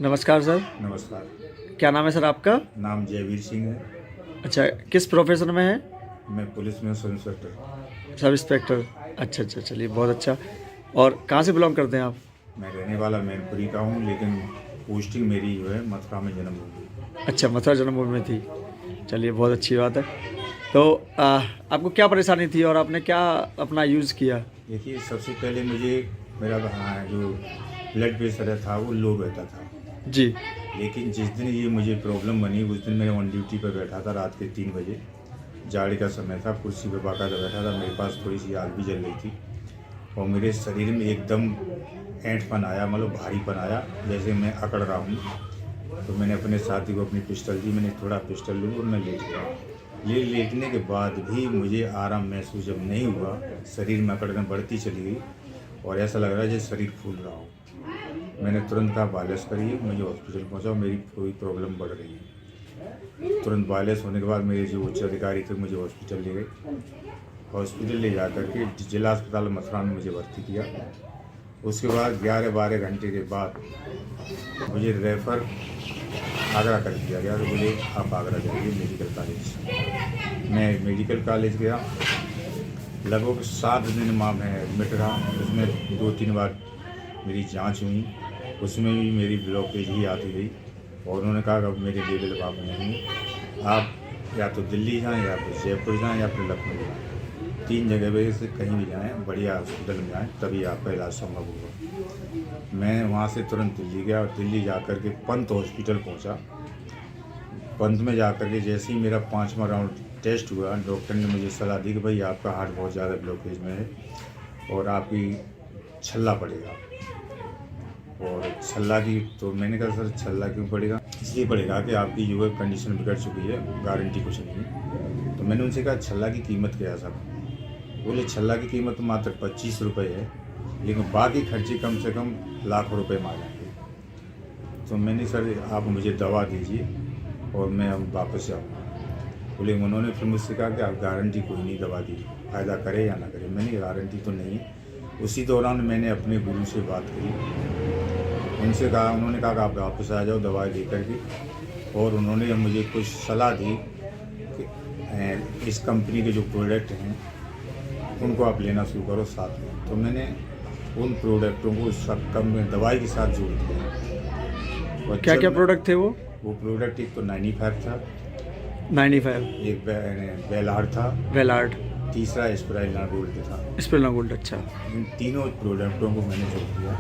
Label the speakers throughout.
Speaker 1: नमस्कार सर।
Speaker 2: नमस्कार।
Speaker 1: क्या नाम है सर आपका?
Speaker 2: नाम जयवीर सिंह है।
Speaker 1: अच्छा, किस प्रोफेशन में है?
Speaker 2: मैं पुलिस में सब इंस्पेक्टर।
Speaker 1: Sub inspector. अच्छा अच्छा, चलिए बहुत अच्छा। और कहाँ से बिलोंग करते हैं आप?
Speaker 2: मैं रहने वाला मैनपुरी का हूँ, लेकिन पोस्टिंग मेरी जो है मथुरा में जन्मभूमि।
Speaker 1: अच्छा, मथुरा जन्मभूमि में थी। चलिए बहुत अच्छी बात है। तो आपको क्या परेशानी थी और आपने क्या अपना यूज़ किया?
Speaker 2: देखिए, सबसे पहले मुझे मेरा जो ब्लड प्रेशर था वो लो रहता था।
Speaker 1: जी।
Speaker 2: लेकिन जिस दिन ये मुझे प्रॉब्लम बनी उस दिन मैं ऑन ड्यूटी पर बैठा था रात के 3 बजे। जाड़े का समय था, कुर्सी पर बाकायदा बैठा था, मेरे पास थोड़ी सी आग भी जल रही थी और मेरे शरीर में एकदम ऐंठपन आया, मतलब भारीपन आया, जैसे मैं अकड़ रहा हूँ। तो मैंने अपने साथी को अपनी पिस्टल दी, मैंने थोड़ा पिस्टल ली और मैं लेट गया। लेटने के बाद भी मुझे आराम महसूस जब नहीं हुआ, शरीर में अकड़न बढ़ती चली गई और ऐसा लग रहा है जैसे शरीर फूल रहा हो। मैंने तुरंत कहा वायरलेस करिए, मुझे हॉस्पिटल पहुँचाओ, मेरी कोई प्रॉब्लम बढ़ रही है। तुरंत वायरलेस होने के बाद मेरे जो उच्च अधिकारी थे मुझे हॉस्पिटल ले गए। हॉस्पिटल ले जा कर के जिला अस्पताल मथुरा में मुझे भर्ती किया। उसके बाद 11-12 घंटे के बाद मुझे रेफ़र आगरा कर दिया गया। तो बोले आप आगरा जाइए मेडिकल कॉलेज। मैं मेडिकल कॉलेज गया, लगभग 7 दिन माँ मैं एडमिट रहा। उसमें 2-3 बार मेरी जांच हुई, उसमें भी मेरी ब्लॉकेज ही आती रही और उन्होंने कहा कि अब मेरे लेवल आप नहीं हैं, आप या तो दिल्ली जाएँ या फिर जयपुर जाएँ या फिर लखनऊ जाएँ। 3 जगह पे से कहीं भी जाएँ, बढ़िया हॉस्पिटल में जाएँ, तभी आपका इलाज संभव होगा। मैं वहाँ से तुरंत दिल्ली गया और दिल्ली जा कर के पंत हॉस्पिटल पहुँचा। पंत में जा कर के जैसे ही मेरा 5वां राउंड टेस्ट हुआ, डॉक्टर ने मुझे सलाह दी कि भाई आपका हार्ट बहुत ज़्यादा ब्लॉकेज में है और आपकी छल्ला पड़ेगा। और छल्ला की, तो मैंने कहा सर छल्ला क्यों पड़ेगा? इसलिए पड़ेगा कि आपकी जो है कंडीशन बिगड़ चुकी है, गारंटी कुछ नहीं है। तो मैंने उनसे कहा छल्ला की कीमत क्या है साहब? बोले छल्ला की कीमत मात्र 25 रुपये है, लेकिन बाकी खर्चे कम से कम लाखों रुपए मांगेंगे। तो मैंने सर आप मुझे दवा दीजिए और मैं अब वापस जाऊँगा। बोले उन्होंने फिर मुझसे कहा कि आप गारंटी कोई नहीं दवा दी, फ़ायदा करे या ना करे। मैंने गारंटी तो नहीं है। उसी दौरान मैंने अपने गुरु से बात करी, उनसे कहा, उन्होंने कहा कि आप वापस आ जाओ दवाई लेकर के, और उन्होंने मुझे कुछ सलाह दी कि इस कंपनी के जो प्रोडक्ट हैं उनको आप लेना शुरू करो साथ में। तो मैंने उन प्रोडक्टों को सब कम में दवाई के साथ जोड़ दिया। और
Speaker 1: क्या क्या प्रोडक्ट थे वो?
Speaker 2: प्रोडक्ट एक तो 95 था,
Speaker 1: 95,
Speaker 2: एक बेलार था,
Speaker 1: वेलार्ड,
Speaker 2: तीसरा स्प्राइला गोल्ड था।
Speaker 1: स्पेला गोल्ड। अच्छा।
Speaker 2: इन तीनों प्रोडक्टों को मैंने जोड़ दिया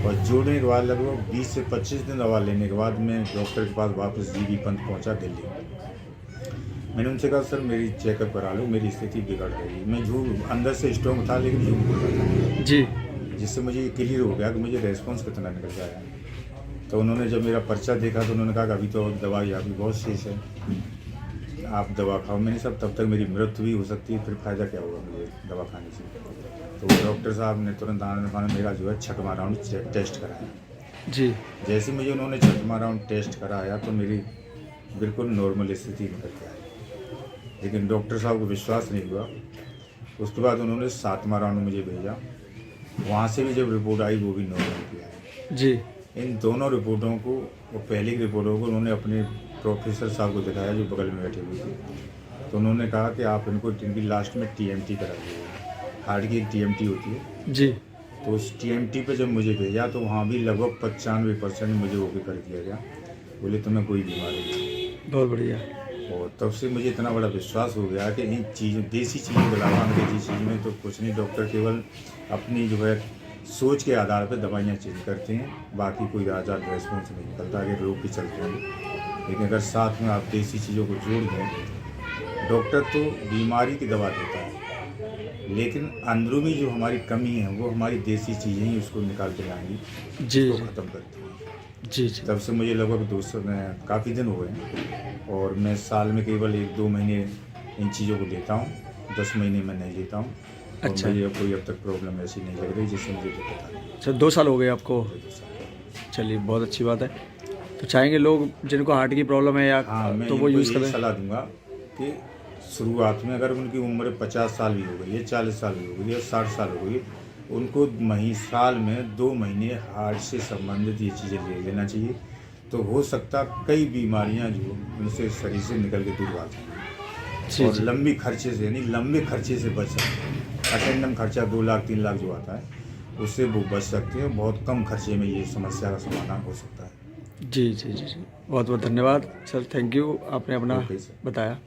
Speaker 2: और जोड़ने के बाद लगभग 20 से 25 दिन दवा लेने के बाद मैं डॉक्टर के पास वापस जीबी पंत पहुंचा दिल्ली। मैंने उनसे कहा सर मेरी चेकअप करा लो, मेरी स्थिति बिगड़ गई। मैं झूठ, अंदर से स्ट्रॉन्ग था लेकिन झूठ बोल रहा था
Speaker 1: जी।
Speaker 2: जिससे मुझे ये क्लियर हो गया कि मुझे रेस्पॉन्स कितना निकल जाएगा। तो उन्होंने जब मेरा पर्चा देखा तो उन्होंने कहा कि अभी तो दवाई आपकी बहुत शेष है, आप दवा खाओ। मैंने सब तब तक मेरी मृत्यु भी हो सकती है, फिर फ़ायदा क्या होगा मुझे दवा खाने से। तो डॉक्टर साहब ने तुरंत आने खाने मेरा जो है 6वां राउंड टेस्ट कराया।
Speaker 1: जी।
Speaker 2: जैसे मुझे उन्होंने 6वां राउंड टेस्ट कराया तो मेरी बिल्कुल नॉर्मल स्थिति निकल के आई, लेकिन डॉक्टर साहब को विश्वास नहीं हुआ। उसके बाद उन्होंने 7वां राउंड मुझे भेजा, वहाँ से भी जब रिपोर्ट आई वो भी नॉर्मल की आई।
Speaker 1: जी।
Speaker 2: इन दोनों रिपोर्टों को और पहली की रिपोर्टों को उन्होंने अपने प्रोफेसर साहब को दिखाया जो बगल में बैठे हुए थे। तो उन्होंने कहा कि आप इनको इनकी लास्ट में TMT करा दीजिए, हार्ट की एक TMT होती है।
Speaker 1: जी।
Speaker 2: तो उस TMT पे जब मुझे भेजा तो वहाँ भी लगभग 95% मुझे ओके कर दिया गया। बोले तुम्हें कोई बीमारी नहीं।
Speaker 1: बहुत बढ़िया।
Speaker 2: और तब से मुझे इतना बड़ा विश्वास हो गया कि इन चीज़ों, देसी चीज़ों के अलावा अंग्रेजी चीज़ में तो कुछ नहीं। डॉक्टर केवल अपनी जो है सोच के आधार पर दवाइयाँ चेंज करते हैं, बाकी कोई आज़ाद रेस्पॉन्स नहीं निकलता, आगे रोग भी चलते हैं। लेकिन अगर साथ में आप देसी चीज़ों को जोड़ दें, डॉक्टर तो बीमारी की दवा देता है, लेकिन अंदरूनी जो हमारी कमी है वो हमारी देसी चीज़ें ही उसको निकाल के लाएंगी,
Speaker 1: जी
Speaker 2: उसको
Speaker 1: जी
Speaker 2: ख़त्म करती हैं।
Speaker 1: जी। जी।
Speaker 2: तब से मुझे लगभग 200 में काफ़ी दिन हो गए हैं और मैं साल में केवल 1-2 महीने इन चीज़ों को लेता हूँ, 10 महीने में नहीं लेता हूँ। और
Speaker 1: अच्छा।
Speaker 2: मुझे कोई अब तक प्रॉब्लम ऐसी नहीं लग रही जिससे मुझे दिक्कत आ रही
Speaker 1: अच्छा, 2 साल हो गए आपको?
Speaker 2: है।
Speaker 1: चलिए बहुत अच्छी बात है। तो चाहेंगे लोग जिनको हार्ट की प्रॉब्लम है या
Speaker 2: हाँ, मैं
Speaker 1: तो वो
Speaker 2: इनको
Speaker 1: यूज़
Speaker 2: यही
Speaker 1: करें?
Speaker 2: सलाह दूंगा कि शुरुआत में अगर उनकी उम्र 50 साल भी हो गई है, 40 साल भी हो गई है, 60 साल हो गई है, उनको साल में 2 महीने हार्ट से संबंधित ये चीज़ें ले लेना चाहिए। तो हो सकता कई बीमारियां जो उनसे शरीर से निकल के दूर भाग जाएंगी
Speaker 1: जी
Speaker 2: और
Speaker 1: जी
Speaker 2: लंबी खर्चे से, यानी लंबे खर्चे से बच सकते हैं। अटेंडम खर्चा 2 लाख 3 लाख जो आता है उससे वो बच सकते हैं। बहुत कम खर्चे में ये समस्या का समाधान हो सकता है।
Speaker 1: जी जी जी जी बहुत बहुत धन्यवाद सर, थैंक यू, आपने अपना
Speaker 2: ओके सर।
Speaker 1: बताया।